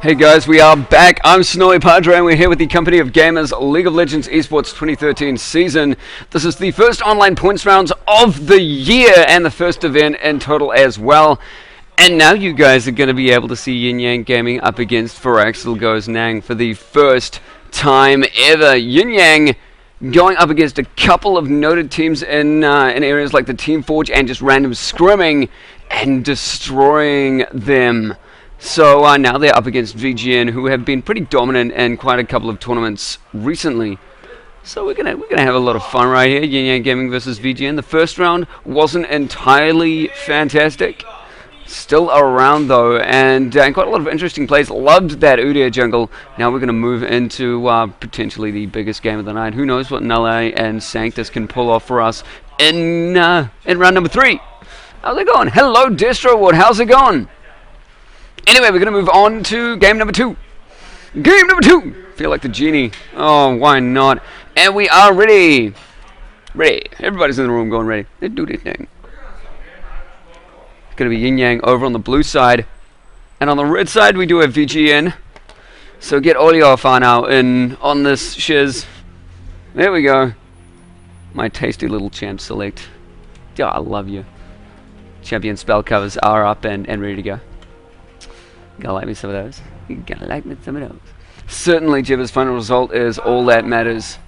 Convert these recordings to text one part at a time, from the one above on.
Hey guys, we are back. I'm Snowy Padre and we're here with the company of gamers League of Legends Esports 2013 season. This is the first online points rounds of the year and the first event in total as well. And now you guys are going to be able to see Yin Yang Gaming up against Veraxel Goes Nang for the first time ever. Yin Yang going up against a couple of noted teams in areas like the Team Forge and just random scrimming and destroying them. So now they're up against VGN, who have been pretty dominant in quite a couple of tournaments recently. So we're gonna have a lot of fun right here. Yin Yang Gaming versus VGN. The first round wasn't entirely fantastic. Still around though, and quite a lot of interesting plays. Loved that Udyr jungle. Now we're gonna move into potentially the biggest game of the night. Who knows what Nulleye and Sanctus can pull off for us in round number 3. How's it going? Hello, Destroward. How's it going? Anyway, we're going to move on to game number 2. Game number 2! Feel like the genie. Oh, why not? And we are ready. Ready. Everybody's in the room going ready. Let's do this thing. It's going to be Yin Yang over on the blue side. And on the red side, we do have VGN. So get all your fun out on this shiz. There we go. My tasty little champ select. Yeah, I love you. Champion spell covers are up and ready to go. Gonna like me some of those? You gonna like me some of those? Certainly, Jibber's final result is all that matters.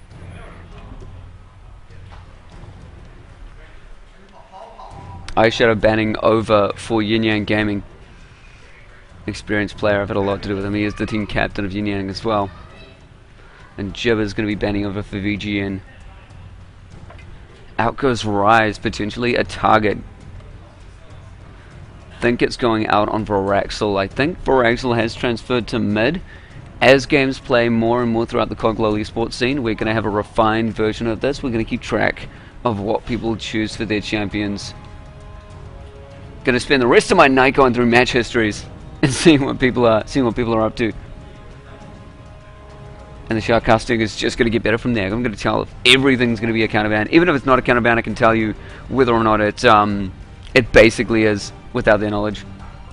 Eyeshadow banning over for Yin Yang Gaming. Experienced player, I've had a lot to do with him. He is the team captain of Yin Yang as well. And Jibber's gonna be banning over for VGN. Out goes Rise, potentially a target. Think it's going out on Veraxel. I think Veraxel has transferred to mid. As games play more and more throughout the CoG LoL esports scene, we're going to have a refined version of this. We're going to keep track of what people choose for their champions. Going to spend the rest of my night going through match histories and seeing what people are up to. And the shoutcasting is just going to get better from there. I'm going to tell if everything's going to be a counterban. Even if it's not a counterban, I can tell you whether or not it basically is. Without their knowledge.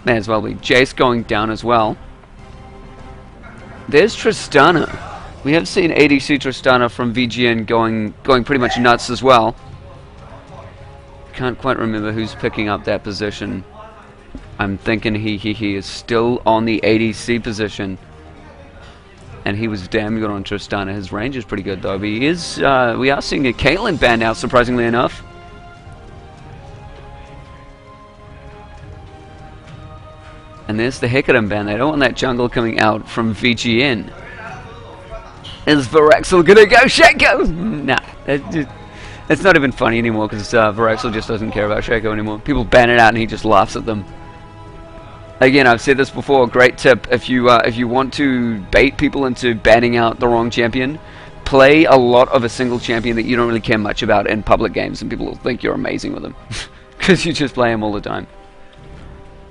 May as well be. Jace going down as well. There's Tristana. We have seen ADC Tristana from VGN going pretty much nuts as well. Can't quite remember who's picking up that position. I'm thinking he is still on the ADC position. And he was damn good on Tristana. His range is pretty good though. But he is we are seeing a Caitlyn ban out, surprisingly enough. And there's the Hecarim ban. They don't want that jungle coming out from VGN. Is Veraxel gonna go Shaco? Nah, it's not even funny anymore because Veraxel just doesn't care about Shaco anymore. People ban it out and he just laughs at them. Again, I've said this before. Great tip: if you want to bait people into banning out the wrong champion, play a lot of a single champion that you don't really care much about in public games, and people will think you're amazing with them because you just play him all the time.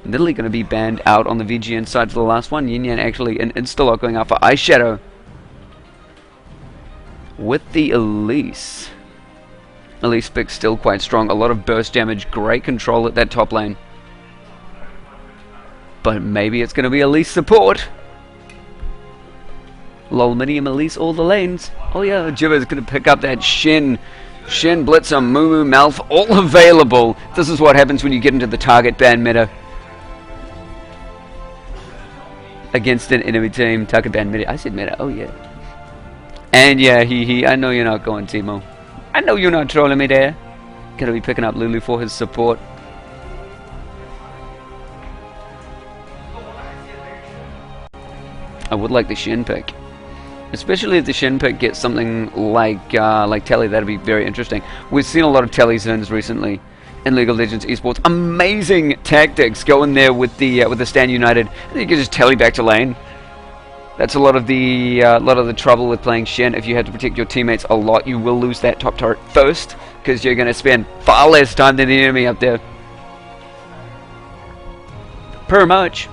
Literally going to be banned out on the VGN side for the last one. Yin Yang actually an insta-lock going out for Eyeshadow. With the Elise. Elise pick still quite strong. A lot of burst damage. Great control at that top lane. But maybe it's going to be Elise support. LOL Minium Elise all the lanes. Oh yeah, Jibber's going to pick up that Shen Blitzer, Moo Malf, all available. This is what happens when you get into the target ban meta. Against an enemy team, target ban meta. I said meta, oh yeah. And yeah, I know you're not going, Timo. I know you're not trolling me there. Gonna be picking up Lulu for his support. I would like the Shen pick. Especially if the Shen pick gets something like Telly, that'd be very interesting. We've seen a lot of Telly zones recently in League of Legends Esports. Amazing tactics. Go in there with the Stand United, and you can just telly back to lane. That's a lot of the trouble with playing Shen. If you have to protect your teammates a lot, you will lose that top turret first, because you're going to spend far less time than the enemy up there. Per much.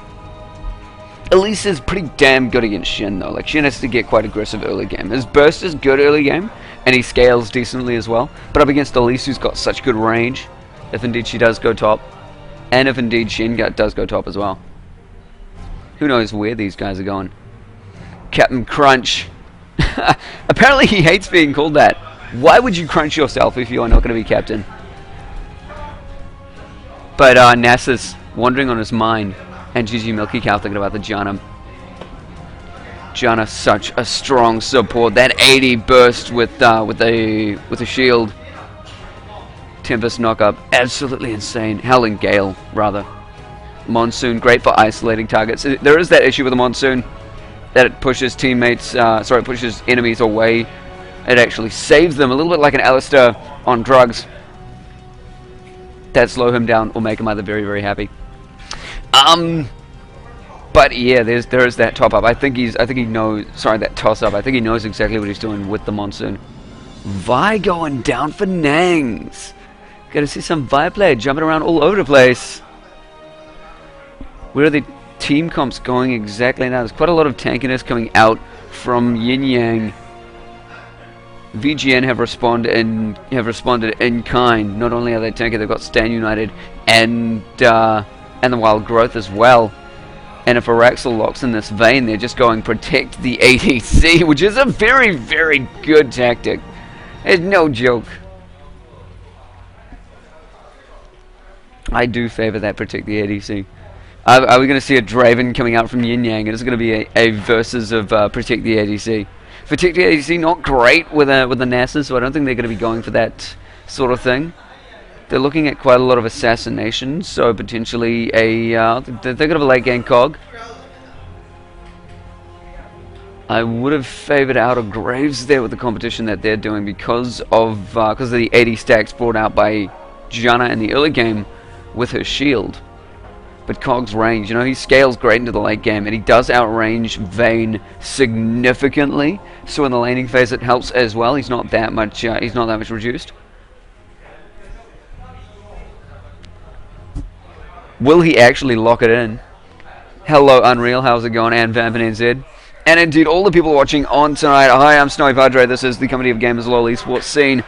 Elise is pretty damn good against Shen though. Like, Shen has to get quite aggressive early game. His burst is good early game, and he scales decently as well. But up against Elise, who's got such good range, if indeed she does go top, and if indeed Shen does go top as well. Who knows where these guys are going? Captain Crunch. Apparently he hates being called that. Why would you crunch yourself if you are not going to be captain? But NASA's wandering on his mind. And GG Milky Cow thinking about the Janna. Janna, such a strong support. That 80 burst with a shield. Tempest knockup, absolutely insane. Howling Gale, rather. Monsoon, great for isolating targets. There is that issue with the Monsoon, that it pushes pushes enemies away. It actually saves them, a little bit like an Alistair on drugs. That slow him down or make him either very, very happy. But yeah, there is that top up. I think he knows. Sorry, that toss up. I think he knows exactly what he's doing with the Monsoon. Vi going down for Nangs. Got to see some Vi play jumping around all over the place. Where are the team comps going exactly now? There's quite a lot of tankiness coming out from Yin Yang. VGN have responded in kind. Not only are they tanky, they've got Stan United and the Wild Growth as well. And if Araxel locks in this vein, they're just going protect the ADC, which is a very, very good tactic. It's no joke. I do favor that protect the ADC. Are we going to see a Draven coming out from Yin Yang? It is going to be a versus of protect the ADC. Protect the ADC not great with a NASA, so I don't think they're going to be going for that sort of thing. They're looking at quite a lot of assassinations, so potentially they're going to have a late game CoG. I would have favored Outer Graves there with the competition that they're doing because of the 80 stacks brought out by Janna in the early game with her shield. But CoG's range, he scales great into the late game, and he does outrange Vayne significantly. So in the laning phase, it helps as well. He's not that much. Reduced. Will he actually lock it in? Hello, Unreal. How's it going? And Vamp and NZ. And indeed, all the people watching on tonight. Hi, I'm Snowy Padre. This is the Company of Gamers LoL Esports scene.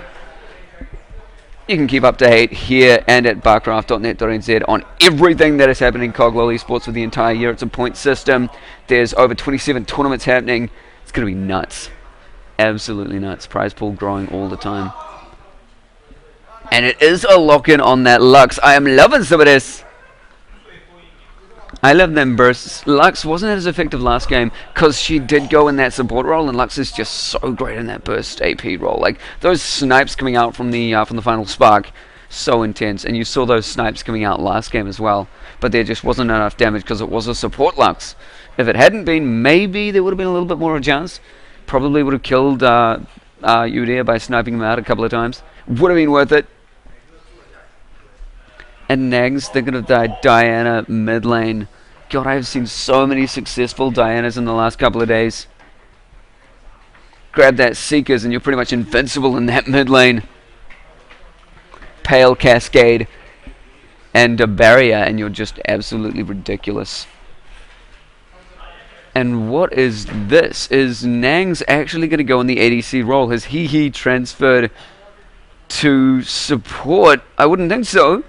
You can keep up to date here and at barcraft.net.nz on everything that is happening in CoG LoL Esports for the entire year. It's a point system. There's over 27 tournaments happening. It's going to be nuts. Absolutely nuts. Prize pool growing all the time. And it is a lock-in on that Lux. I am loving some of this. I love them bursts. Lux wasn't as effective last game because she did go in that support role, and Lux is just so great in that burst AP role. Like those snipes coming out from the final spark, so intense. And you saw those snipes coming out last game as well, but there just wasn't enough damage because it was a support Lux. If it hadn't been, maybe there would have been a little bit more of a chance. Probably would have killed Udyr by sniping him out a couple of times. Would have been worth it. And Nags thinking of Diana mid lane. God, I have seen so many successful Dianas in the last couple of days. Grab that Seekers and you're pretty much invincible in that mid lane. Pale Cascade and a barrier and you're just absolutely ridiculous. And what is this? Is Nang's actually going to go in the ADC role? Has he transferred to support? I wouldn't think so.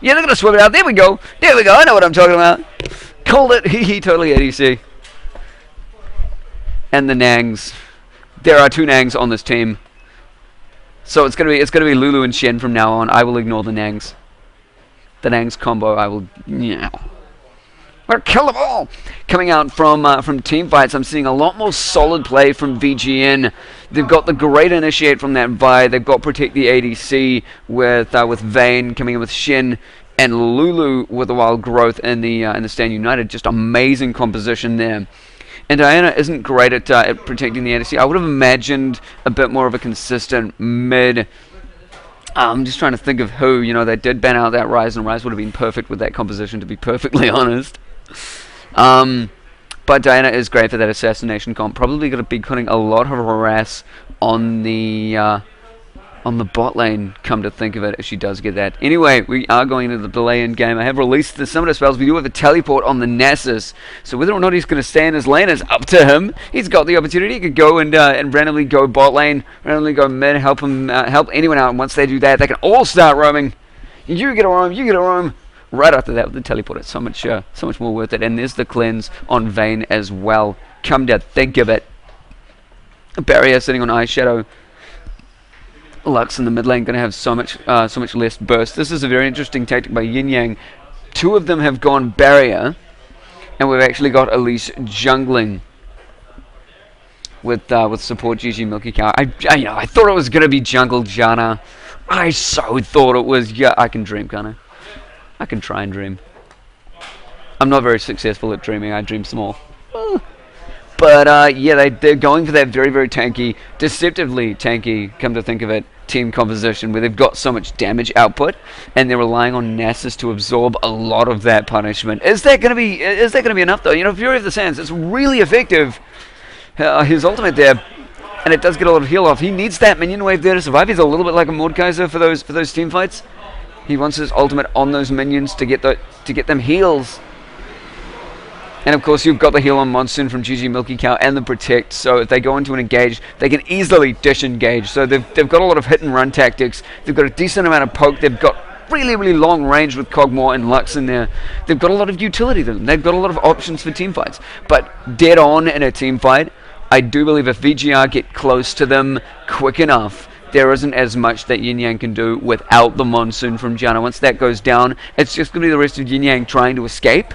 Yeah, they're going to swim it out. There we go. There we go. I know what I'm talking about. Called it. He totally ADC. And the Nangs. There are two Nangs on this team. So it's gonna be Lulu and Shen from now on. I will ignore the Nangs. The Nangs combo I will we'll kill them all. Coming out from team fights, I'm seeing a lot more solid play from VGN. They've got the great initiate from that Vi. They've got protect the ADC with Vayne coming in with Shen and Lulu with the Wild Growth in the Stan United. Just amazing composition there. And Diana isn't great at protecting the ADC. I would have imagined a bit more of a consistent mid. I'm just trying to think of who, they did ban out that Ryze, and Ryze would have been perfect with that composition, to be perfectly honest. But Diana is great for that assassination comp. Probably going to be putting a lot of harass on the bot lane, come to think of it, if she does get that. Anyway, we are going into the delay in game. I have released some of the spells. We do have a teleport on the Nasus, so whether or not he's going to stay in his lane is up to him. He's got the opportunity. He could go and randomly go bot lane, randomly go mid, help anyone out. And once they do that, they can all start roaming. You get a roam, you get a roam. right after that with the teleport. It's so much more worth it. And there's the cleanse on Vayne as well. Come to think of it. Barrier sitting on Ice Shadow. Lux in the mid lane going to have so much less burst. This is a very interesting tactic by Yin Yang. Two of them have gone barrier, and we've actually got Elise jungling with support GG Milky Cow. I thought it was going to be jungle Janna. I so thought it was. Yeah, I can dream, can't I? I can try and dream. I'm not very successful at dreaming. I dream small. But yeah, they're going for that very, very tanky, deceptively tanky, come to think of it, team composition where they've got so much damage output, and they're relying on Nasus to absorb a lot of that punishment. Is that going to be enough though? You know, Fury of the Sands, it's really effective. His ultimate there, and it does get a lot of heal off. He needs that minion wave there to survive. He's a little bit like a Mordekaiser for those team fights. He wants his ultimate on those minions to get them heals. And of course you've got the heal on Monsoon from GG Milky Cow and the Protect, so if they go into an engage, they can easily disengage. So they've got a lot of hit and run tactics, they've got a decent amount of poke, they've got really, really long range with Cogmore and Lux in there. They've got a lot of utility to them, they've got a lot of options for team fights. But dead on in a team fight, I do believe if VGR get close to them quick enough, there isn't as much that Yin Yang can do without the Monsoon from Janna. Once that goes down, it's just going to be the rest of Yin Yang trying to escape.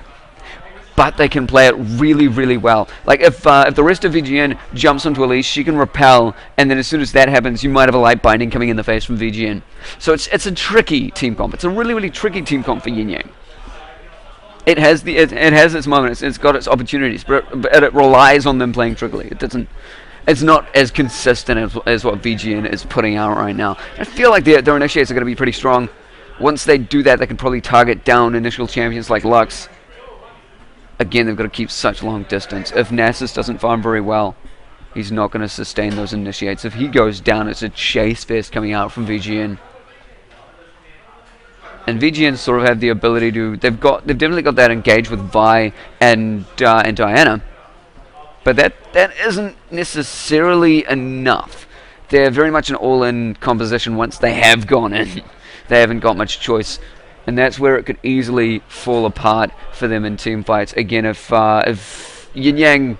But they can play it really, really well. Like if the rest of VGN jumps onto Elise, she can repel, and then as soon as that happens, you might have a light binding coming in the face from VGN. So it's a tricky team comp. It's a really, really tricky team comp for Yin Yang. It has its moments. It's got its opportunities, but it relies on them playing trickily. It's not as consistent as what VGN is putting out right now. I feel like their initiates are going to be pretty strong. Once they do that, they can probably target down initial champions like Lux. Again, they've got to keep such long distance. If Nasus doesn't farm very well, he's not going to sustain those initiates. If he goes down, it's a chase fest coming out from VGN. And VGN sort of have the ability to... They've definitely got that engage with Vi and Diana. But that isn't necessarily enough. They're very much an all-in composition once they have gone in. They haven't got much choice. And that's where it could easily fall apart for them in team fights. Again, if Yin Yang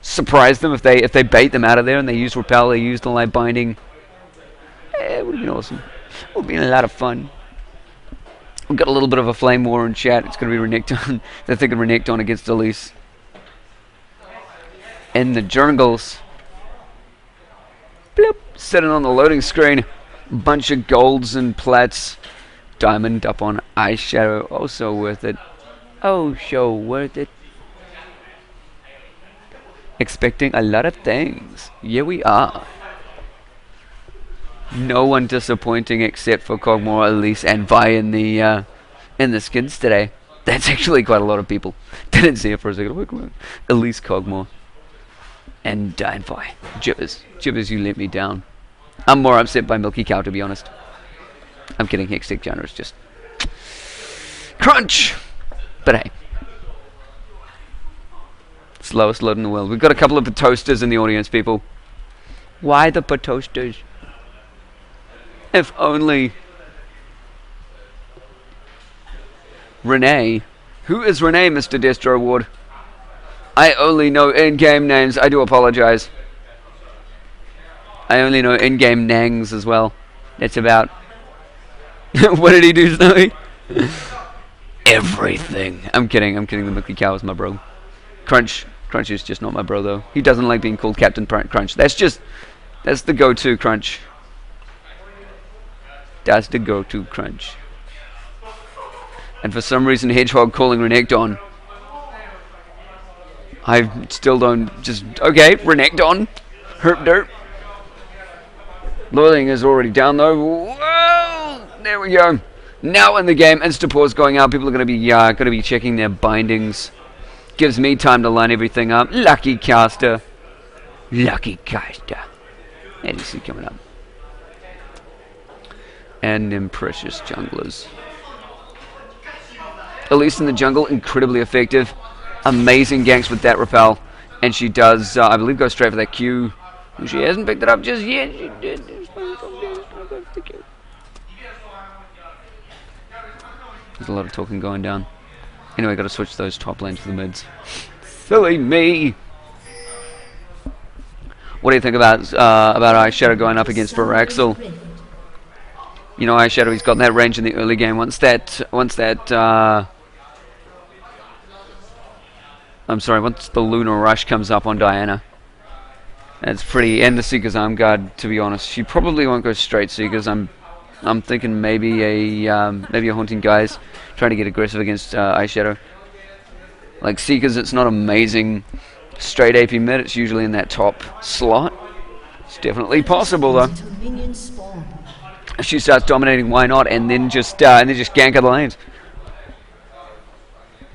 surprise them, if they bait them out of there and they use repel, they use the light binding, it would have been awesome. It would have been a lot of fun. We've got a little bit of a flame war in chat. It's going to be Renekton. They're thinking Renekton against Elise. And the jungles, bloop, sitting on the loading screen. Bunch of golds and plats. Diamond up on Ice Shadow, also worth it. Oh, so worth it. Expecting a lot of things. Yeah, we are. No one disappointing except for Cogmore, Elise, and Vi in the skins today. That's actually quite a lot of people. Didn't see it for a second. Elise, Cogmore, and Vi. Jibbers, you let me down. I'm more upset by Milky Cow, to be honest. I'm kidding, Hextech Janna is just crunch! But hey. Slowest load in the world. We've got a couple of Patosters in the audience, people. Why the Patosters? If only... Renee. Who is Renee, Mr. Destro Ward? I only know in-game names. I do apologize. I only know in-game nangs as well. That's about... What did he do, Snowy? Everything. I'm kidding. The Milky Cow is my bro. Crunch is just not my bro, though. He doesn't like being called Captain Crunch. That's the go-to Crunch. That's the go-to Crunch. And for some reason, Hedgehog calling Renekton. I still don't just... Okay, Renekton. Herp derp. Loiling is already down, though. Whoa! There we go. Now in the game, Instapore's going out. People are going to be checking their bindings. Gives me time to line everything up. Lucky caster. Lucky caster. ADC coming up. And them precious junglers. Elise in the jungle, incredibly effective. Amazing ganks with that repel. And she does, I believe, go straight for that Q. She hasn't picked it up just yet. She did. There's a lot of talking going down. Anyway, got to switch those top lanes for the mids. Silly me! What do you think about Eyeshadow going up against Veraxel? You know, Eyeshadow, he's got that range in the early game. Once the Lunar Rush comes up on Diana, it's pretty, and the Seeker's Arm Guard, to be honest. She probably won't go straight Seekers. I'm thinking maybe a Haunting Guise, trying to get aggressive against Eyeshadow. Like Seekers, it's not amazing straight AP mid. It's usually in that top slot. It's definitely possible though. If she starts dominating, why not? And then just gank other lanes.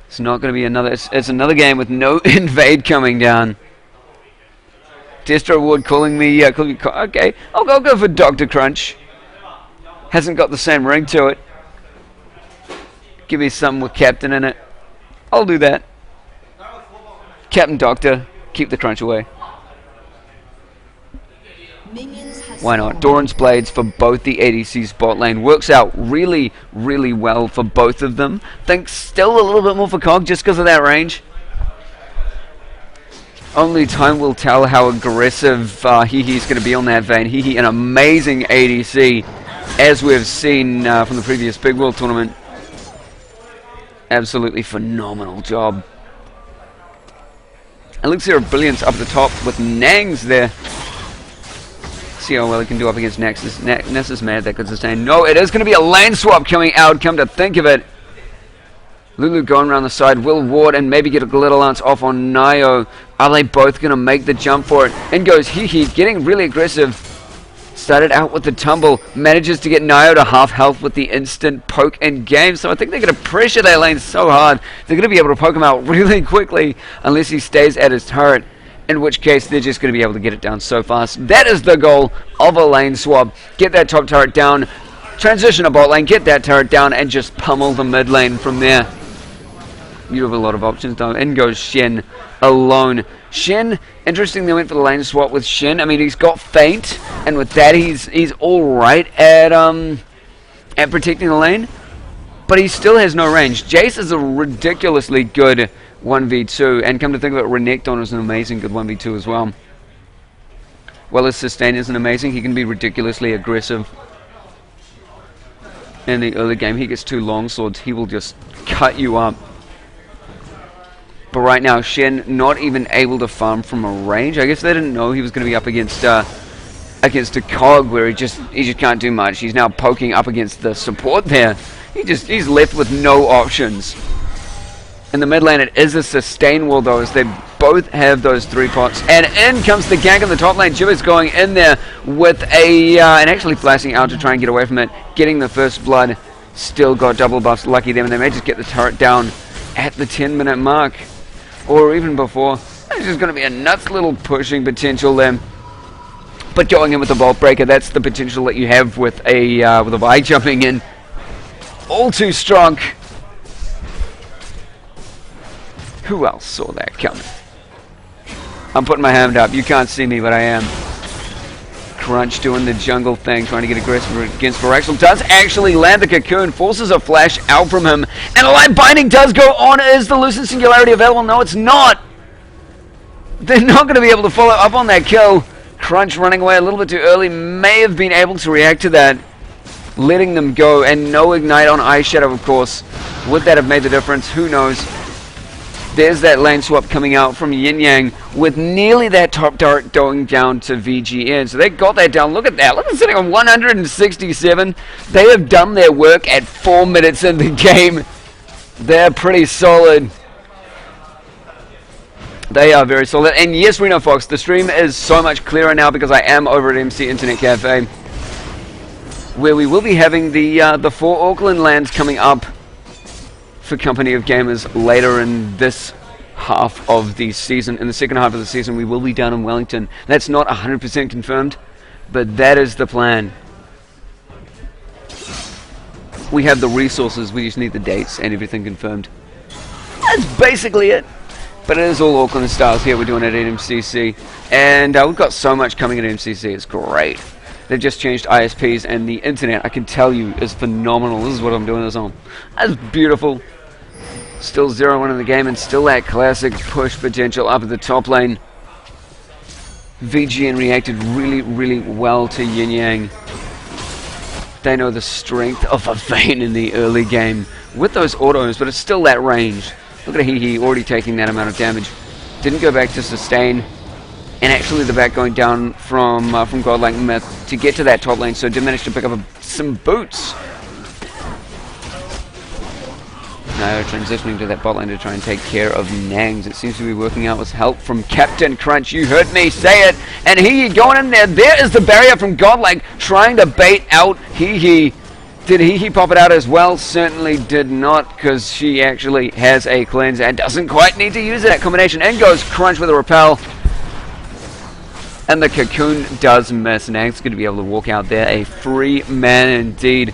It's not going to be another. It's another game with no invade coming down. Destro Ward calling me. Okay, I'll go for Dr. Crunch. Hasn't got the same ring to it. Give me something with Captain in it. I'll do that. Captain Doctor, keep the crunch away. Why not? Doran's Blades for both the ADC's bot lane. Works out really, really well for both of them. Think still a little bit more for CoG just because of that range. Only time will tell how aggressive He's going to be on that vein. Hehe, an amazing ADC, as we've seen from the previous Big World Tournament. Absolutely phenomenal job. Elixir of Brilliance up the top with Nangs there. See how well he can do up against Nexus. Nexus mad that could sustain. No, it is going to be a lane swap coming out, come to think of it. Lulu going around the side, will ward and maybe get a Glitter Lance off on Nio. Are they both going to make the jump for it? In goes Hehe, getting really aggressive. Started out with the tumble, manages to get Nio to half health with the instant poke in game. So I think they're going to pressure their lane so hard, they're going to be able to poke him out really quickly unless he stays at his turret. In which case, they're just going to be able to get it down so fast. That is the goal of a lane swap. Get that top turret down, transition to bot lane, get that turret down, and just pummel the mid lane from there. You have a lot of options though. In goes Shen alone. Shen, interesting they went for the lane swap with Shen. I mean, he's got Feint, and with that he's alright at protecting the lane, but he still has no range. Jace is a ridiculously good 1v2, and come to think of it, Renekton is an amazing good 1v2 as well. Well, his sustain isn't amazing. He can be ridiculously aggressive. In the early game, he gets 2 longswords, he will just cut you up. But right now, Shen not even able to farm from a range. I guess they didn't know he was going to be up against a CoG where he just can't do much. He's now poking up against the support there. He's left with no options. In the mid lane, it is a sustain wall though, as they both have those 3 pots. And in comes the gank in the top lane. Jibber's going in there with and actually flashing out to try and get away from it. Getting the first blood. Still got double buffs. Lucky them, and they may just get the turret down at the 10-minute mark. Or even before. There's just going to be a nuts little pushing potential there. But going in with the Vault Breaker, that's the potential that you have with a Vi jumping in. All too strong. Who else saw that coming? I'm putting my hand up. You can't see me, but I am. Crunch doing the jungle thing, trying to get aggressive against Veraxel. Does actually land the cocoon, forces a flash out from him, and a light binding does go on. Is the Lucent Singularity available? No, it's not. They're not going to be able to follow up on that kill. Crunch running away a little bit too early, may have been able to react to that, letting them go, and no ignite on Eyeshadow, of course. Would that have made the difference? Who knows? There's that lane swap coming out from Yin Yang with nearly that top turret going down to VGN. So they got that down. Look at that. Look at sitting on 167. They have done their work at 4 minutes in the game. They're pretty solid. They are very solid. And yes, Reno Fox, the stream is so much clearer now because I am over at MC Internet Cafe, where we will be having the 4 Auckland lands coming up for Company of Gamers later in this half of the season. In the second half of the season, we will be down in Wellington. That's not 100% confirmed, but that is the plan. We have the resources, we just need the dates and everything confirmed. That's basically it. But it is all Auckland Stars here we're doing at MCC. And we've got so much coming at MCC, it's great. They've just changed ISPs, and the internet, I can tell you, is phenomenal. This is what I'm doing this on. That's beautiful. Still 0-1 in the game, and still that classic push potential up at the top lane. VGN reacted really, really well to Yin Yang. They know the strength of a Vayne in the early game with those autos, but it's still that range. Look at Hehe already taking that amount of damage. Didn't go back to sustain. And actually the back going down from Godlike Myth to get to that top lane, so did manage to pick up some boots. Now transitioning to that bot lane to try and take care of Nangs. It seems to be working out with help from Captain Crunch. You heard me say it. And Hehe going in there. There is the barrier from Godlike trying to bait out Hehe. Did Hehe pop it out as well? Certainly did not, because she actually has a cleanse and doesn't quite need to use that combination. In goes Crunch with a repel. And the cocoon does miss. Nang's going to be able to walk out there a free man indeed.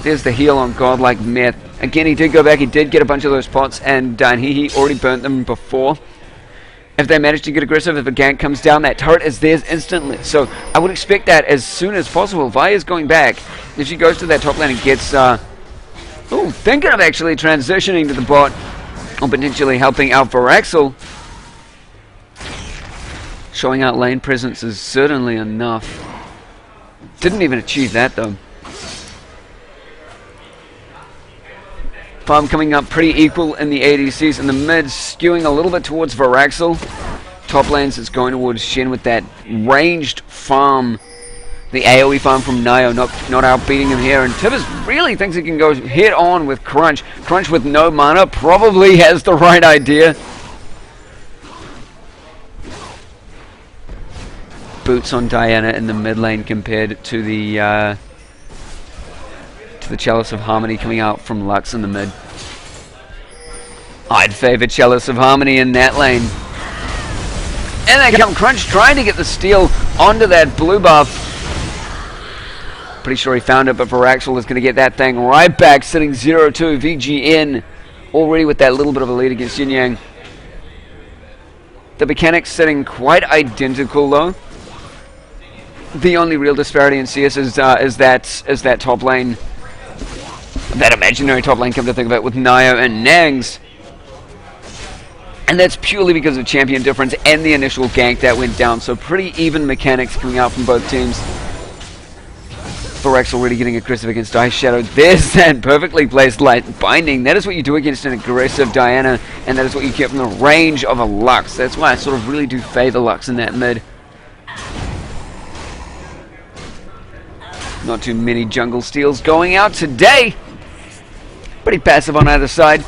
There's the heal on Godlike Myth. Again, he did go back. He did get a bunch of those pots, and he already burnt them before. If they manage to get aggressive, if a gank comes down, that turret is theirs instantly. So I would expect that as soon as possible. Vi's going back. If she goes to that top lane and gets... thinking of actually transitioning to the bot, or potentially helping out Varaxel. Showing out lane presence is certainly enough. Didn't even achieve that though. Farm coming up pretty equal in the ADCs, in the mid skewing a little bit towards Varaxel. Top lanes it's going towards Shen with that ranged farm. The AoE farm from Nio not outbeating him here, and Tibbers really thinks he can go head on with Crunch. Crunch with no mana probably has the right idea. Boots on Diana in the mid lane compared to the Chalice of Harmony coming out from Lux in the mid. I'd favor Chalice of Harmony in that lane. And they come Crunch trying to get the steal onto that blue buff. Pretty sure he found it, but Varaxel is going to get that thing right back, sitting 0-2. VGN already with that little bit of a lead against Yin Yang. The mechanics sitting quite identical though. The only real disparity in CS is that top lane. That imaginary top lane, come to think of it, with Nio and Nangs. And that's purely because of champion difference and the initial gank that went down. So pretty even mechanics coming out from both teams. Varaxel already getting aggressive against Ice Shadow. There's that perfectly placed light binding. That is what you do against an aggressive Diana, and that is what you get from the range of a Lux. That's why I sort of really do favor Lux in that mid. Not too many jungle steals going out today. Pretty passive on either side.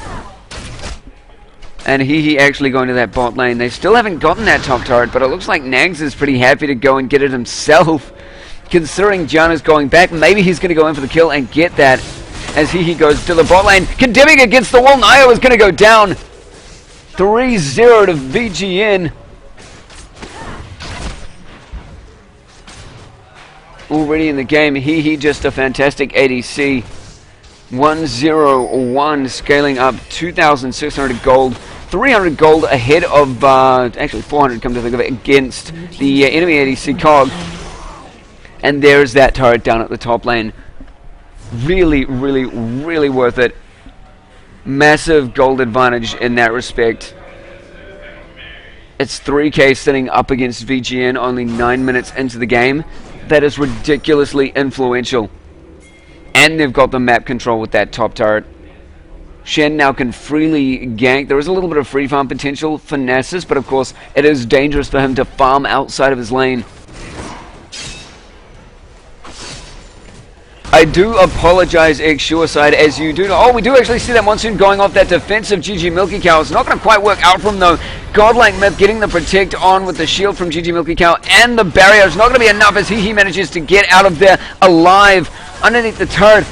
And Hehe actually going to that bot lane. They still haven't gotten that top turret, but it looks like Nags is pretty happy to go and get it himself. Considering Janna's going back, maybe he's going to go in for the kill and get that. As Hehe goes to the bot lane. Condemning against the wall. Nio is going to go down. 3-0 to VGN. Already in the game, Hehe just a fantastic ADC. 1-0-1, scaling up 2,600 gold, 300 gold ahead of, actually 400 come to think of it, against the enemy ADC CoG. And there's that turret down at the top lane. Really, really, really worth it. Massive gold advantage in that respect. It's 3k sitting up against VGN only 9 minutes into the game. That is ridiculously influential. And they've got the map control with that top turret. Shen now can freely gank. There is a little bit of free farm potential for Nasus, but of course it is dangerous for him to farm outside of his lane. I do apologize, X-Suicide, as you do. Oh, we do actually see that Monsoon going off that defensive GG Milky Cow. It's not going to quite work out for him, though. Godlike Myth getting the protect on with the shield from GG Milky Cow, and the barrier is not going to be enough as he manages to get out of there alive underneath the turret.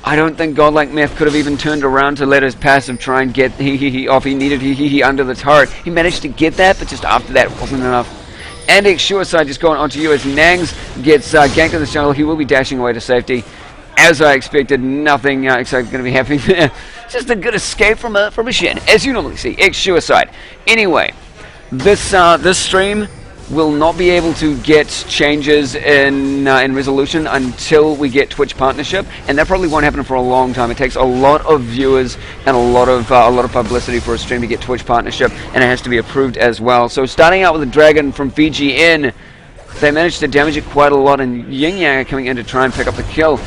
I don't think Godlike Myth could have even turned around to let his passive try and get Hehe off. He needed Hehe under the turret. He managed to get that, but just after that, it wasn't enough. And X-Suicide just going onto you as Nangs gets ganked in the jungle. He will be dashing away to safety. As I expected, nothing exciting going to be happening there. Just a good escape from a Shen, as you normally see. X-Suicide. Anyway, this stream will not be able to get changes in resolution until we get Twitch partnership, and that probably won't happen for a long time. It takes a lot of viewers and a lot of publicity for a stream to get Twitch partnership, and it has to be approved as well. So starting out with a dragon from VGN, they managed to damage it quite a lot, and Yin Yang are coming in to try and pick up the kill.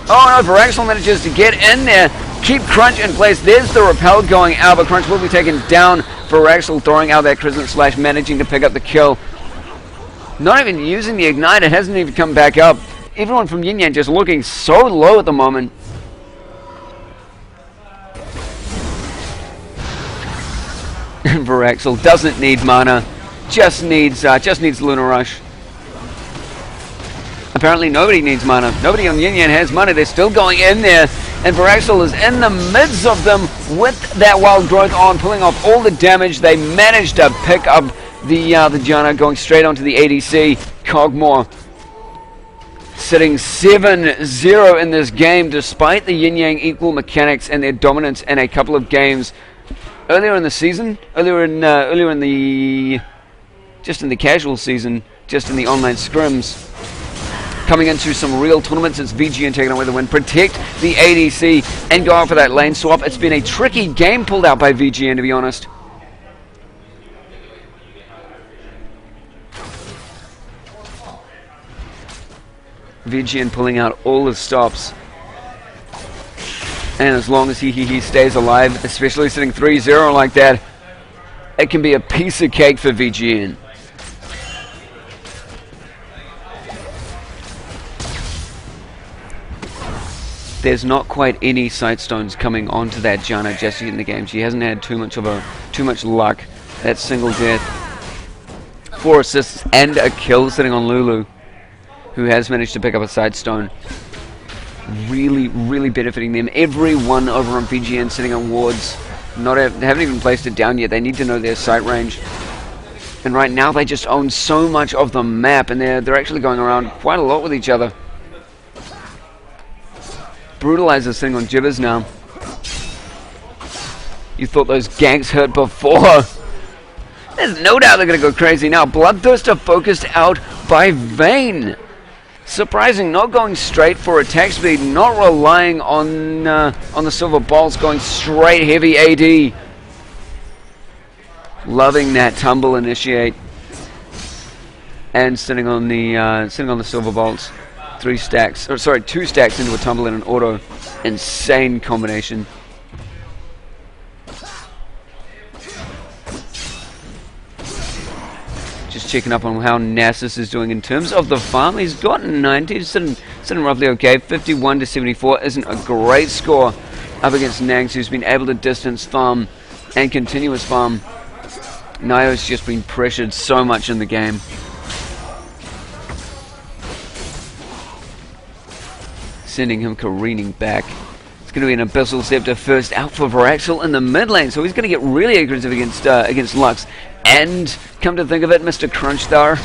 Oh no, Veraxel manages to get in there, keep Crunch in place. There's the repel going out, but Crunch will be taken down. Veraxel throwing out that Crescent Slash, managing to pick up the kill. Not even using the Ignite, it hasn't even come back up. Everyone from Yin Yang just looking so low at the moment. Veraxel doesn't need mana, just needs Lunar Rush. Apparently nobody needs mana. Nobody on Yin Yang has mana. They're still going in there, and Veraxel is in the midst of them with that Wild Growth on, pulling off all the damage. They managed to pick up the Janna, going straight onto the ADC. Cogmore sitting 7-0 in this game, despite the Yin Yang equal mechanics and their dominance in a couple of games earlier in the season, just in the casual season, just in the online scrims. Coming into some real tournaments, it's VGN taking away the win, protect the ADC, and go out for that lane swap. It's been a tricky game pulled out by VGN, to be honest. VGN pulling out all his stops. And as long as he stays alive, especially sitting 3-0 like that, it can be a piece of cake for VGN. There's not quite any Sightstones coming onto that Janna just yet in the game. She hasn't had too much luck. That single death, 4 assists and a kill sitting on Lulu, who has managed to pick up a Sightstone. Really, really benefiting them. Everyone over on VGN sitting on wards. They haven't even placed it down yet. They need to know their sight range. And right now they just own so much of the map, and they're actually going around quite a lot with each other. Brutalizer's sitting on Gibbers now. You thought those ganks hurt before. There's no doubt they're going to go crazy now. Bloodthirster focused out by Vayne. Surprising, not going straight for attack speed, not relying on the silver bolts, going straight heavy AD. Loving that tumble initiate, and sitting on the silver bolts. 2 stacks into a tumble and an auto. Insane combination. Just checking up on how Nasus is doing in terms of the farm. He's gotten 90, sitting roughly okay. 51 to 74 isn't a great score up against Nags, who's been able to distance farm and continuous farm. Nio's just been pressured so much in the game. Sending him careening back. It's going to be an Abyssal Scepter first out for Veraxel in the mid lane, so he's going to get really aggressive against Lux. And come to think of it, Mr. Crunch Star.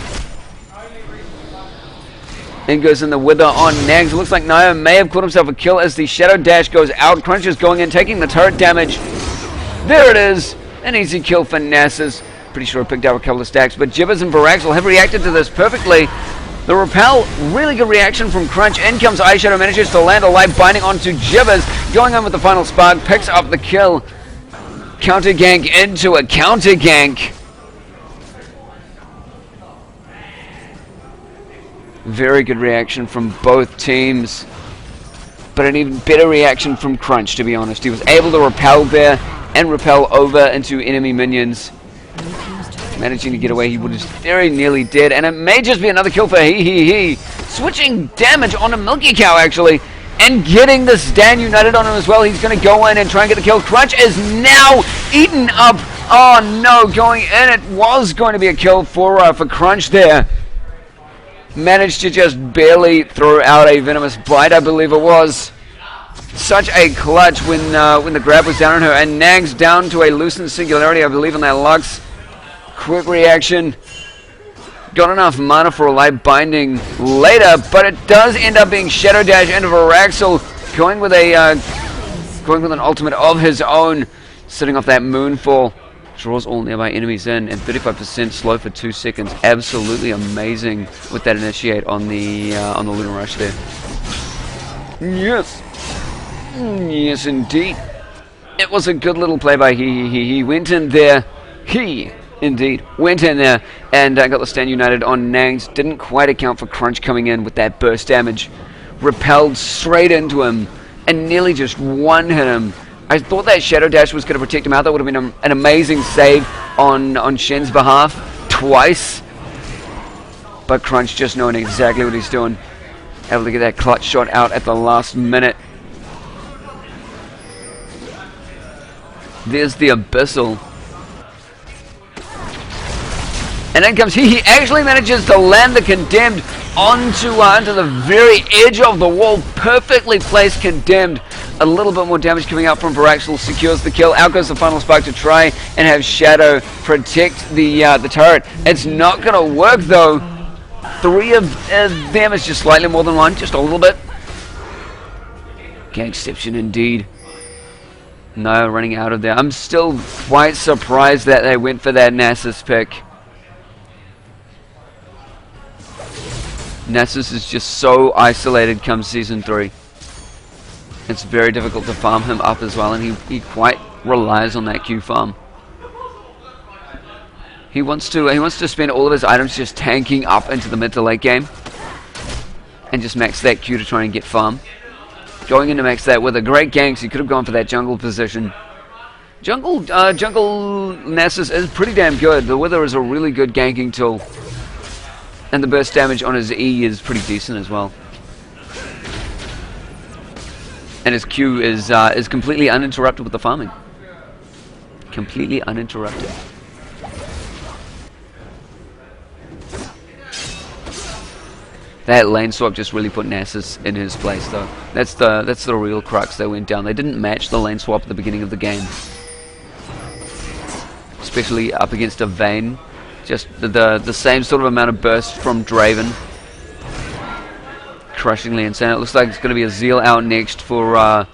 In goes in the Wither on Nags. It looks like Nio may have caught himself a kill as the Shadow Dash goes out. Crunch is going in, taking the turret damage. There it is. An easy kill for Nasus. Pretty sure I picked up a couple of stacks, but Gibbers and Veraxel have reacted to this perfectly. The repel, really good reaction from Crunch. In comes Eyeshadow, manages to land a light, binding onto Gibbers. Going on with the final spark, picks up the kill. Counter gank into a counter gank. Very good reaction from both teams. But an even better reaction from Crunch, to be honest. He was able to repel there and repel over into enemy minions. Managing to get away, he was very nearly dead, and it may just be another kill for he. Switching damage on a Milky Cow, actually, and getting the Stand United on him as well. He's going to go in and try and get the kill. Crunch is now eaten up. Oh no, going in. It was going to be a kill for Crunch there. Managed to just barely throw out a Venomous Bite, I believe it was. Such a clutch when the grab was down on her, and Nags down to a Loosened Singularity, I believe, on that Lux. Quick reaction. Got enough mana for a light binding later, but it does end up being Shadow Dash into Veraxel, going with an ultimate of his own, setting off that Moonfall. Draws all nearby enemies in, and 35% slow for 2 seconds. Absolutely amazing with that initiate on the Lunar Rush there. Yes, yes indeed. It was a good little play by he went in there. He indeed went in there and got the stand united on Nangs. Didn't quite account for Crunch coming in with that burst damage. Repelled straight into him and nearly just one-hit him. I thought that Shadow Dash was going to protect him out. That would have been an amazing save on Shen's behalf twice. But Crunch just knowing exactly what he's doing. Able to get that clutch shot out at the last minute. There's the Abyssal. And then comes he actually manages to land the Condemned onto the very edge of the wall. Perfectly placed Condemned. A little bit more damage coming out from Varaxel. Secures the kill. Out goes the final spark to try and have Shadow protect the turret. It's not going to work though. 3 of them is just slightly more than 1. Just a little bit. Gangception indeed. No, running out of there. I'm still quite surprised that they went for that Nasus pick. Nasus is just so isolated come Season 3. It's very difficult to farm him up as well, and he quite relies on that Q farm. He wants to spend all of his items just tanking up into the mid to late game. And just max that Q to try and get farm. Going into max that with a great gank, so he could have gone for that jungle position. Jungle Nasus is pretty damn good. The Wither is a really good ganking tool. And the burst damage on his E is pretty decent as well. And his Q is completely uninterrupted with the farming. Completely uninterrupted. That lane swap just really put Nasus in his place though. That's the real crux that went down. They didn't match the lane swap at the beginning of the game. Especially up against a Vayne. Just the same sort of amount of burst from Draven. Crushingly insane. It looks like it's going to be a Zeal out next for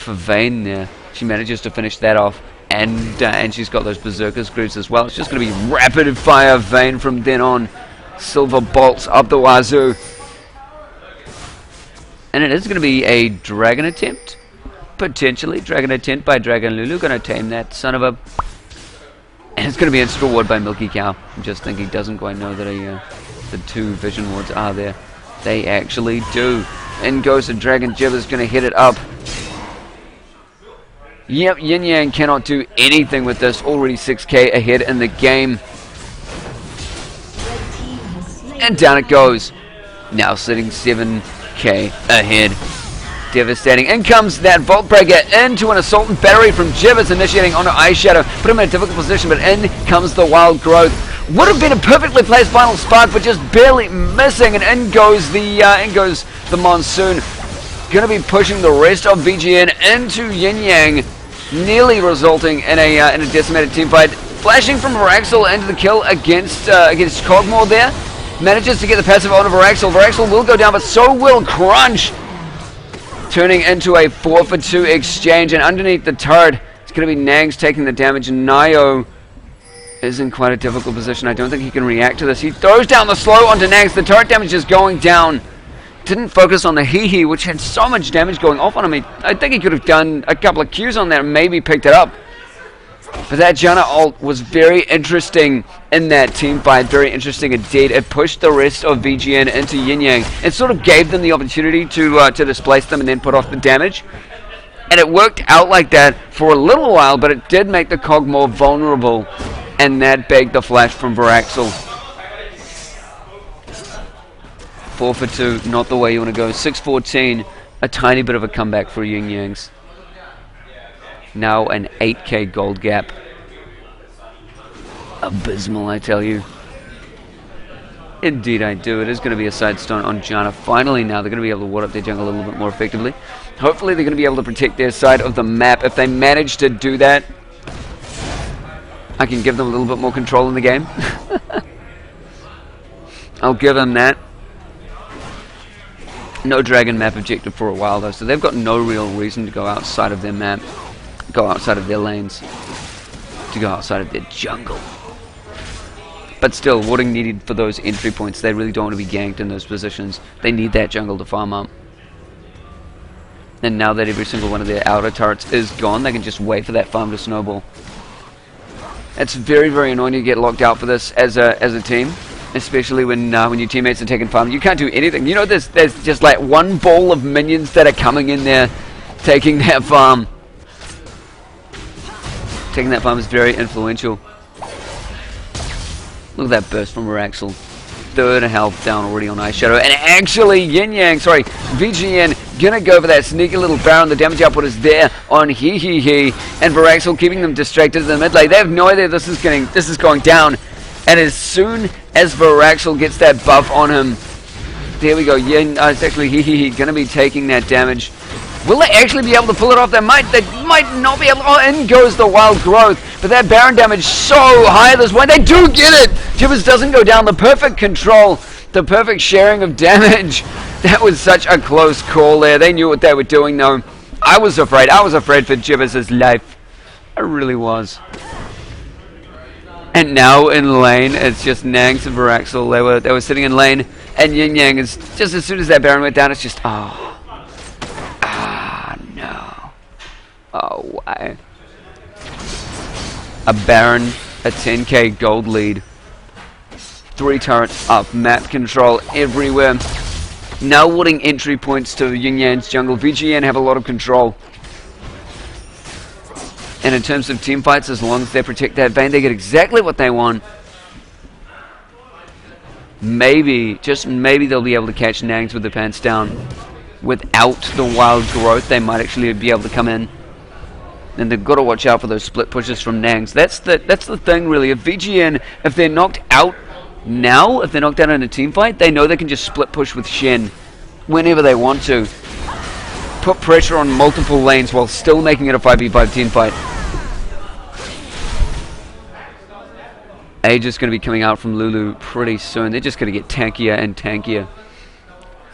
Vayne there. She manages to finish that off, and she's got those Berserker's Greaves as well. It's just going to be rapid fire Vayne from then on. Silver bolts up the wazoo. And it is going to be a dragon attempt. Potentially. Dragon attempt by Dragon Lulu. Going to tame that son of a... And it's going to be instant reward by Milky Cow. I just think he doesn't quite know that the 2 vision wards are there. They actually do. In goes the Dragon Jibber's going to hit it up. Yep, Yin Yang cannot do anything with this. Already 6k ahead in the game. And down it goes. Now sitting 7k ahead. Devastating. In comes that Vault Breaker into an Assault and Battery from Jibbers, initiating onto Ice Shadow. Put him in a difficult position, but in comes the Wild Growth. Would have been a perfectly placed final spark, but just barely missing. And in goes the Monsoon. Going to be pushing the rest of VGN into Yin Yang, nearly resulting in a decimated team fight. Flashing from Varaxel into the kill against Cogmore there. Manages to get the passive onto Varaxel. Varaxel will go down, but so will Crunch. Turning into a 4-for-2 exchange, and underneath the turret, it's going to be Nangs taking the damage, and Nio is in quite a difficult position. I don't think he can react to this. He throws down the slow onto Nangs. The turret damage is going down. Didn't focus on the Hee which had so much damage going off on him. I think he could have done a couple of Qs on that and maybe picked it up. But that Janna ult was very interesting in that team fight. Very interesting indeed. It pushed the rest of VGN into Yin Yang. It sort of gave them the opportunity to displace them and then put off the damage. And it worked out like that for a little while, but it did make the CoG more vulnerable. And that begged the flash from Varaxel. 4-for-2, not the way you want to go. 6-14, a tiny bit of a comeback for Yin Yangs. Now an 8k gold gap. Abysmal, I tell you. Indeed I do. It is going to be a side stone on Janna. Finally now they're going to be able to ward up their jungle a little bit more effectively. Hopefully they're going to be able to protect their side of the map. If they manage to do that, I can give them a little bit more control in the game. I'll give them that. No dragon map objective for a while though, so they've got no real reason to go outside of their map. go outside of their lanes, to go outside of their jungle. But still, warding needed for those entry points. They really don't want to be ganked in those positions. They need that jungle to farm up. And now that every single one of their outer turrets is gone, they can just wait for that farm to snowball. It's very, very annoying to get locked out for this as a team, especially when your teammates are taking farm. You can't do anything. You know, there's just like one ball of minions that are coming in there, taking that farm. Taking that farm is very influential. Look at that burst from Veraxel. Third health down already on Ice Shadow. And actually, VGN gonna go for that sneaky little Baron. The damage output is there on He. And Veraxel keeping them distracted in the mid lane. They have no idea this is going down. And as soon as Veraxel gets that buff on him, there we go. It's actually He gonna be taking that damage. Will they actually be able to pull it off? They might not be able to. Oh, in goes the Wild Growth. But that Baron damage so high at this point. They do get it! Jibbers doesn't go down. The perfect control. The perfect sharing of damage. That was such a close call there. They knew what they were doing, though. I was afraid. I was afraid for Jibbers' life. I really was. And now in lane, it's just Nangs and Veraxel. They were sitting in lane. And Yin Yang is, just as soon as that Baron went down, it's just, no. Oh, why? A Baron, a 10k gold lead. 3 turrets up, map control everywhere. Now warding entry points to Yin Yang's jungle. VGN have a lot of control. And in terms of team fights, as long as they protect that Vayne, they get exactly what they want. Maybe, just maybe they'll be able to catch Nangs with their pants down. Without the Wild Growth, they might actually be able to come in. And they've got to watch out for those split pushes from Nangs. That's the thing, really. If VGN, if they're knocked out now, if they're knocked out in a team fight, they know they can just split push with Shen whenever they want to. Put pressure on multiple lanes while still making it a 5v5 team fight. Age is going to be coming out from Lulu pretty soon. They're just going to get tankier and tankier.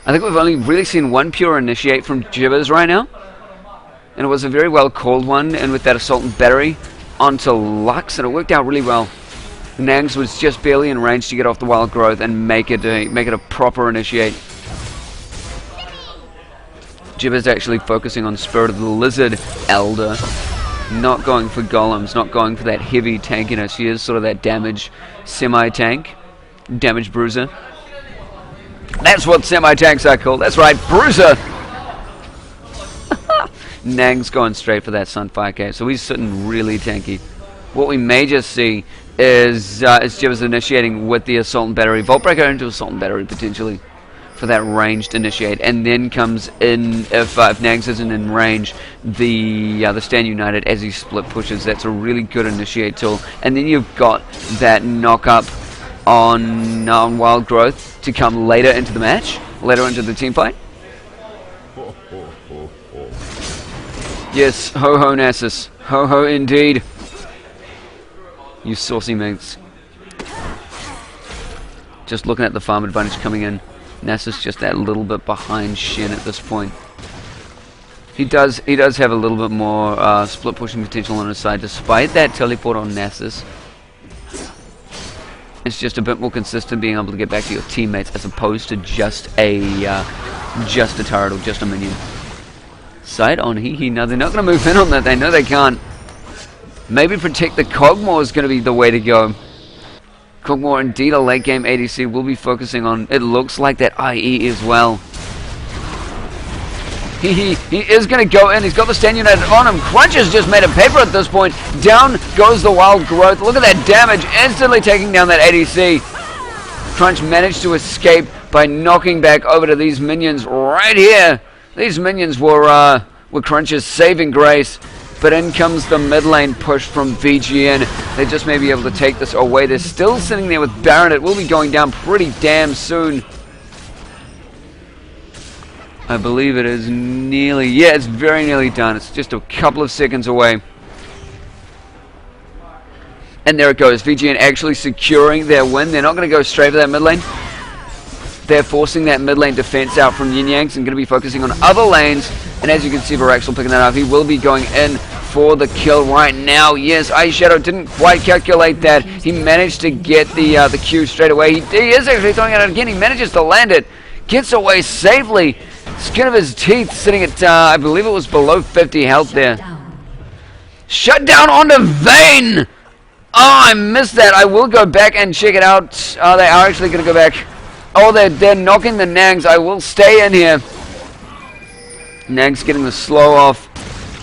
I think we've only really seen one pure initiate from Jibbers right now. And it was a very well called one, and with that assault and battery onto Lux, and it worked out really well. Nangs was just barely in range to get off the Wild Growth and make it a proper initiate. Jibbers actually focusing on Spirit of the Lizard Elder, not going for golems, not going for that heavy tankiness. She is sort of that damage semi-tank, damage bruiser. That's what semi-tanks are called. That's right, bruiser. Nang's going straight for that Sunfire Cave, so he's sitting really tanky. What we may just see is Jibbers initiating with the Assault and Battery. Vault Breaker into Assault and Battery, potentially, for that ranged initiate. And then comes in, if Nangs isn't in range, the Stand United as he split pushes. That's a really good initiate tool. And then you've got that knock-up on Wild Growth to come later into the match, later into the team fight. Yes, ho-ho Nasus. Ho-ho indeed. You saucy mates. Just looking at the farm advantage coming in. Nasus just that little bit behind Shen at this point. He does have a little bit more split pushing potential on his side, despite that teleport on Nasus. It's just a bit more consistent being able to get back to your teammates as opposed to just a turret or just a minion. Sight on He. No, they're not going to move in on that. They know they can't. Maybe protect the CoG more is going to be the way to go. CoG more, indeed, a late game ADC will be focusing on, it looks like, that IE as well. He is going to go in. He's got the Stand United on him. Crunch has just made a paper at this point. Down goes the Wild Growth. Look at that damage. Instantly taking down that ADC. Crunch managed to escape by knocking back over to these minions right here. These minions were Crunch's saving grace, but in comes the mid lane push from VGN. They just may be able to take this away. They're still sitting there with Baron. It will be going down pretty damn soon. I believe it is nearly, yeah, it's very nearly done. It's just a couple of seconds away. And there it goes. VGN actually securing their win. They're not going to go straight for that mid lane. They're forcing that mid lane defense out from Yin Yangs and going to be focusing on other lanes. And as you can see, Veraxel picking that up. He will be going in for the kill right now. Yes, Ice Shadow didn't quite calculate that. He managed to get the Q straight away. He is actually throwing it out again. He manages to land it. Gets away safely. Skin of his teeth sitting at, I believe it was below 50 health there. Shut down onto Vayne! Oh, I missed that. I will go back and check it out. Oh, they are actually going to go back. Oh, they're knocking the Nags. I will stay in here. Nags getting the slow off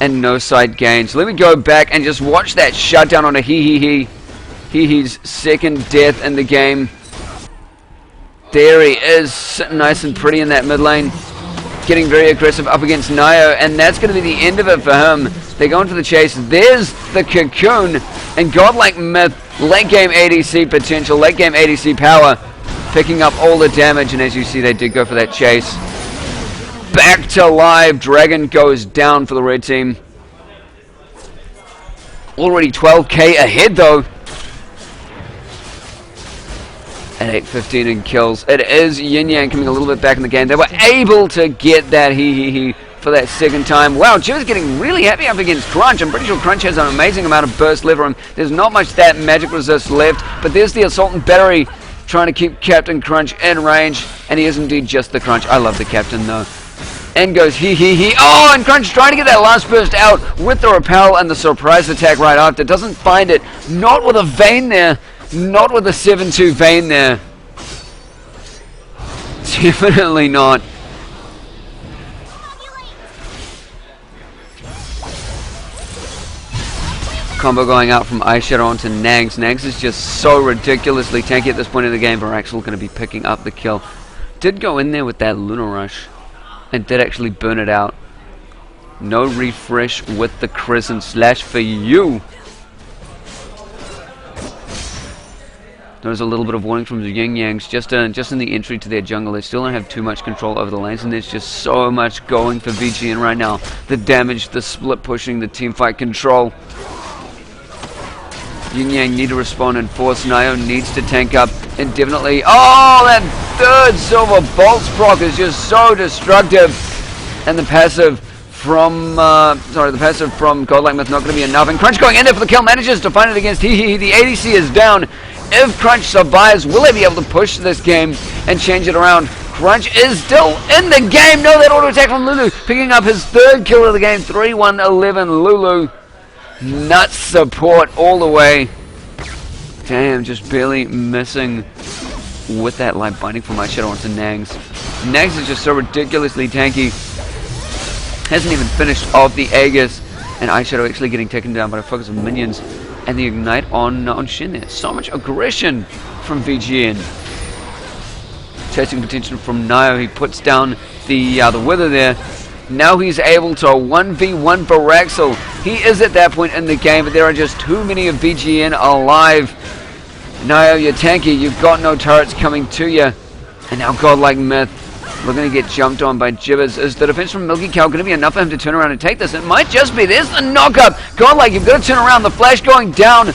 and no side gain. So let me go back and just watch that shutdown on a He's second death in the game. There he is, sitting nice and pretty in that mid lane. Getting very aggressive up against Nio, and that's going to be the end of it for him. They go into the chase. There's the Cocoon, and Godlike Myth, late game ADC potential, late game ADC power, picking up all the damage, and as you see, they did go for that chase. Back to live. Dragon goes down for the red team. Already 12k ahead, though. At 8:15 in kills. It is Yin Yang coming a little bit back in the game. They were able to get that for that second time. Wow, Jib's getting really happy up against Crunch. I'm pretty sure Crunch has an amazing amount of burst left for him. There's not much that magic resist left, but there's the Assault and Battery trying to keep Captain Crunch in range, and he is indeed just the Crunch. I love the Captain, though. And goes Oh, and Crunch trying to get that last burst out with the repel and the surprise attack right after. Doesn't find it. Not with a Vayne there. Not with a 7-2 Vayne there. Definitely not. Combo going out from Ice Shadow onto Nags. Nags is just so ridiculously tanky at this point in the game. Veraxel going to be picking up the kill. Did go in there with that Lunar Rush and did actually burn it out. No refresh with the Crescent Slash for you. There's a little bit of warning from the Yin Yangs just in the entry to their jungle. They still don't have too much control over the lanes, and there's just so much going for VGN right now. The damage, the split pushing, the team fight control. Yin Yang need to respond and force. Nio needs to tank up indefinitely. Oh, that third Silver Bolts proc is just so destructive. And the passive from Godlike Myth not going to be enough. And Crunch going in there for the kill, manages to find it against The ADC is down. If Crunch survives, will they be able to push this game and change it around? Crunch is still in the game. No, that auto attack from Lulu, picking up his third kill of the game. 3-1-11 Lulu. Nuts support all the way. Damn, just barely missing with that light binding from Ice Shadow onto Nags. Nags is just so ridiculously tanky. Hasn't even finished off the Aegis, and Ice Shadow actually getting taken down by a focus of minions. And the Ignite on Shin there. So much aggression from VGN. Chasing potential from Nio. He puts down the Wither there. Now he's able to 1v1 Veraxel. He is at that point in the game, but there are just too many of VGN alive. Nio, you're tanky. You've got no turrets coming to you. And now Godlike Myth. We're going to get jumped on by Jibbers. Is the defense from Milky Cow going to be enough for him to turn around and take this? It might just be. There's the knockup. Godlike, you've got to turn around. The flash going down.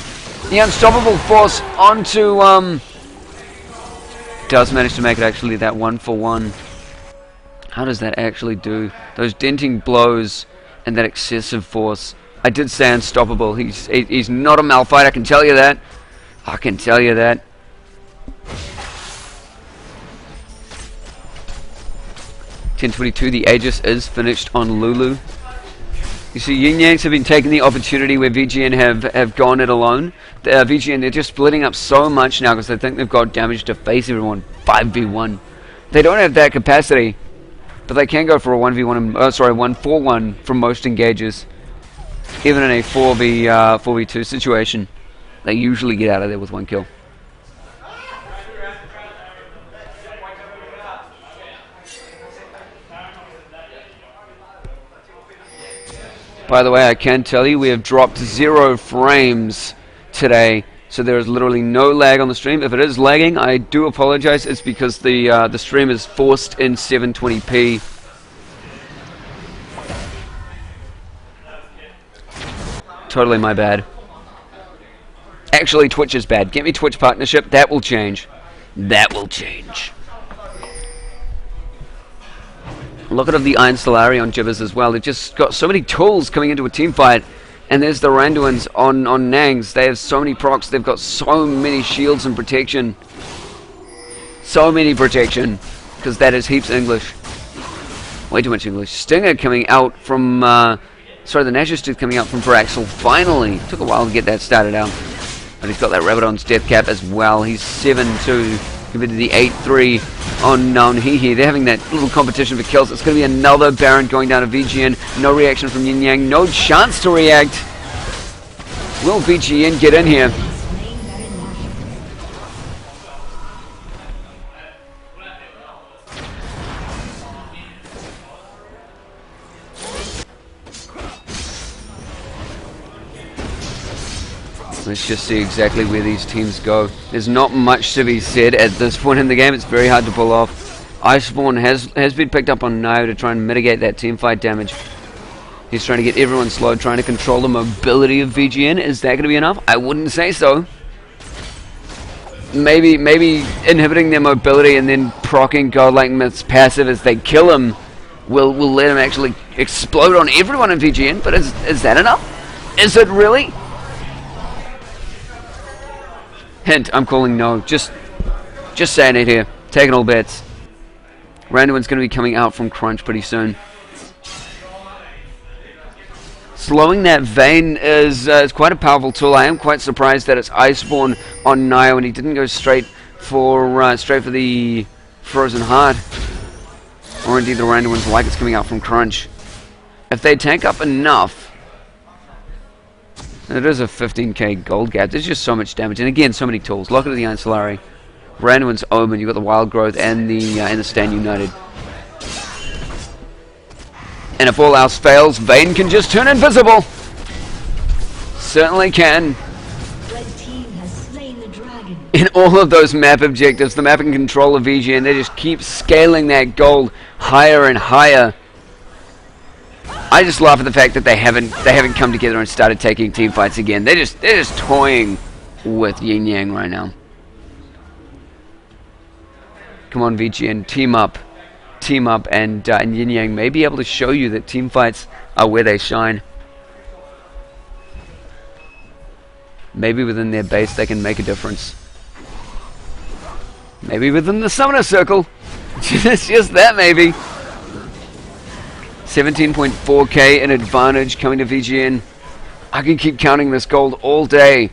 The unstoppable force onto... Does manage to make it actually that 1-for-1. How does that actually do? Those denting blows and that excessive force. I did say unstoppable. He's not a Malphite, I can tell you that. I can tell you that. .1022, the Aegis is finished on Lulu. You see, Yin Yangs have been taking the opportunity where VGN have gone it alone. VGN, they're just splitting up so much now because they think they've got damage to face everyone 5v1. They don't have that capacity, but they can go for a 1v1, 1-for-1 from most engages. Even in a 4v2 situation, they usually get out of there with one kill. By the way, I can tell you we have dropped 0 frames today, so there is literally no lag on the stream. If it is lagging, I do apologize. It's because the stream is forced in 720p. Totally my bad. Actually, Twitch is bad. Get me Twitch partnership. That will change. That will change. Look at the Iron Solari on Jibbers as well. It just got so many tools coming into a team fight. And there's the Randuins on Nangs. They have so many procs. They've got so many shields and protection. So many protection. Because that is heaps English. Way too much English. Stinger coming out from... sorry, the Nash's Tooth coming out from Veraxel. Finally. Took a while to get that started out. But he's got that Rabadon's Death Cap as well. He's 7-2 compared to the 8-3 on Hehe. They're having that little competition for kills. It's going to be another Baron going down to VGN. No reaction from Yin Yang. No chance to react. Will VGN get in here? Let's just see exactly where these teams go. There's not much to be said at this point in the game. It's very hard to pull off. Iceborne has been picked up on Nio to try and mitigate that team fight damage. He's trying to get everyone slowed, trying to control the mobility of VGN. Is that going to be enough? I wouldn't say so. Maybe inhibiting their mobility and then proccing Godlike Myth's passive as they kill him will let him actually explode on everyone in VGN. But is that enough? Is it really? Hint, I'm calling no. Just saying it here. Taking all bets. Randuin's going to be coming out from Crunch pretty soon. Slowing that Vayne is quite a powerful tool. I am quite surprised that it's Iceborne on Nio and he didn't go straight for the Frozen Heart. Or indeed the Randuin's like it's coming out from Crunch. If they tank up enough... It is a 15k gold gap. There's just so much damage, and again, so many tools. Locket of the Iron Solari, Randuin's Omen. You've got the Wild Growth and the Stand United. And if all else fails, Vayne can just turn invisible. Certainly can. Red team has slain the dragon. In all of those map objectives, the map and control of VGN, they just keep scaling that gold higher and higher. I just laugh at the fact that they haven't come together and started taking team fights again. They're just toying with Yin Yang right now. Come on, VGN, team up, and Yin Yang may be able to show you that team fights are where they shine. Maybe within their base they can make a difference. Maybe within the Summoner Circle. It's just that maybe. 17.4k in advantage coming to VGN. I can keep counting this gold all day.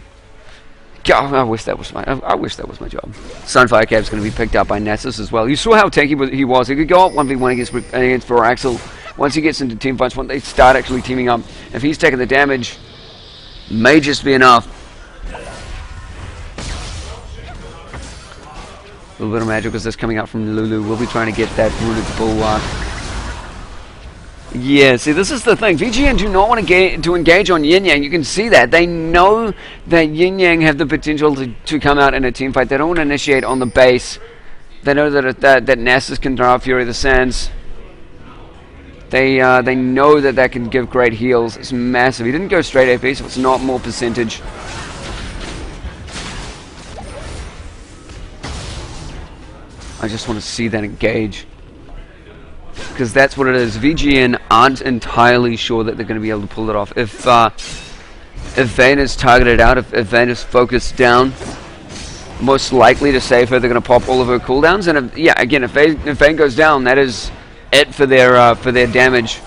God, I wish that was my job. Sunfire Cap's going to be picked up by Nasus as well. You saw how tanky he was. He could go up 1v1 against Veraxel. Once he gets into team fights, once they start actually teaming up, if he's taking the damage, may just be enough. A little bit of magic as this coming out from Lulu. We'll be trying to get that Runic Bulwark. Yeah, see, this is the thing. VGN do not want to engage on Yin Yang. You can see that. They know that Yin Yang have the potential to come out in a team fight. They don't want to initiate on the base. They know that Nasus can draw Fury of the Sands. They know that can give great heals. It's massive. He didn't go straight AP, so it's not more percentage. I just want to see that engage. Because that's what it is. VGN aren't entirely sure that they're going to be able to pull it off. If Vayne is targeted out, if Vayne is focused down, most likely to save her, they're going to pop all of her cooldowns. And if Vayne goes down, that is it for their damage.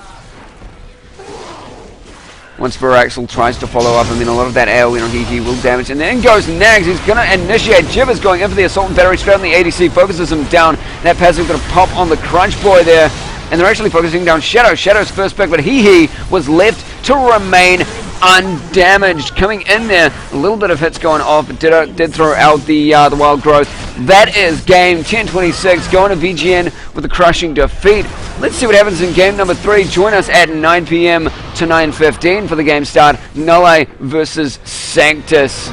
Once Veraxel tries to follow up, I mean, a lot of that AoE on he will damage. And then goes Nags. He's going to initiate. Jibbers going in for the Assault and Battery straight on the ADC. Focuses him down. That passive going to pop on the Crunch Boy there. And they're actually focusing down Shadow. Shadow's first pick, but he was left to remain undamaged. Coming in there, a little bit of hits going off, but did throw out the Wild Growth. That is game 10-26, going to VGN with a crushing defeat. Let's see what happens in game number 3. Join us at 9 p.m. to 9:15 for the game start. Null versus Sanctus.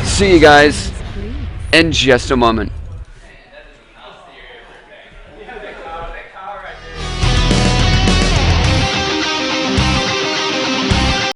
See you guys in just a moment.